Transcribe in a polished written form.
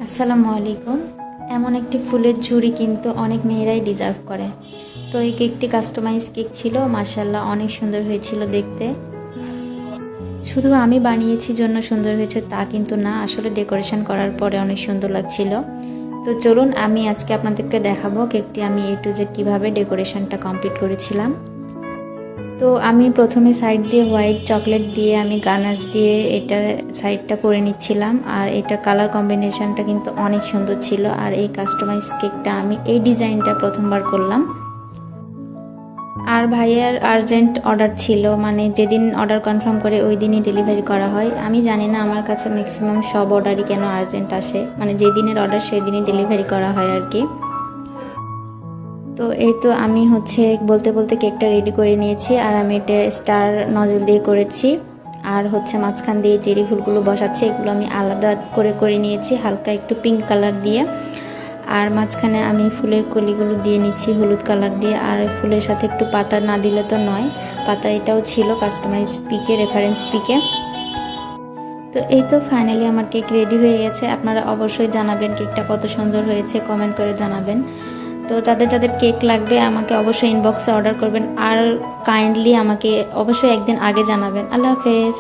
আসসালামু আলাইকুম। এমন একটি ফুলের ঝুড়ি কিন্তু অনেক মেয়েরাই ডিজার্ভ করে। তো এই কেকটি কাস্টমাইজ কেক ছিল, মাশাআল্লাহ অনেক সুন্দর হয়েছিল দেখতে। শুধু আমি বানিয়েছি জন্য সুন্দর হয়েছে তা কিন্তু না, আসলে ডেকোরেশন করার পরে অনেক সুন্দর লাগছিল। তো চলুন আমি আজকে আপনাদেরকে দেখাবো কেকটি আমি A to Z কীভাবে ডেকোরেশনটা কমপ্লিট করেছিলাম। তো আমি প্রথমে সাইড দিয়ে হোয়াইট চকলেট দিয়ে আমি গানাশ দিয়ে এটা সাইডটা করে নিচ্ছিলাম। আর এটা কালার কম্বিনেশনটা কিন্তু অনেক সুন্দর ছিল। আর এই কাস্টমাইজ কেকটা আমি এই ডিজাইনটা প্রথমবার করলাম। আর ভাইয়ার আর্জেন্ট অর্ডার ছিল, মানে যেদিন অর্ডার কনফার্ম করে ওই দিনই ডেলিভারি করা হয়। আমি জানি না আমার কাছে ম্যাক্সিমাম সব অর্ডারই কেন আর্জেন্ট আসে, মানে যেদিনের অর্ডার সেই দিনই ডেলিভারি করা হয় আর কি। তো এই তো আমি বলতে বলতে কেকটা রেডি করে নিয়েছি। আর আমি এটা স্টার নজল দিয়ে করেছি। আর মাঝখান দিয়ে চেরি ফুলগুলো বসাচ্ছি, এগুলো আমি আলাদা করে নিয়েছি হালকা একটু পিঙ্ক কালার দিয়ে। আর মাঝখানে আমি ফুলের কলিগুলো দিয়ে নিচ্ছি হলুদ কালার দিয়ে। আর ফুলের সাথে একটু পাতা না দিলে তো নয়, পাতা এটাও ছিল কাস্টমাইজ পিকে, রেফারেন্স পিকে। তো এই তো ফাইনালি আমার কেক রেডি হয়ে গেছে। আপনারা অবশ্যই জানাবেন কেকটা কত সুন্দর হয়েছে, কমেন্ট করে জানাবেন। তো যাদের যাদের কেক লাগবে আমাকে অবশ্যই ইনবক্সে অর্ডার করবেন। আর কাইন্ডলি আমাকে অবশ্যই একদিন আগে জানাবেন। আল্লাহ হাফেজ।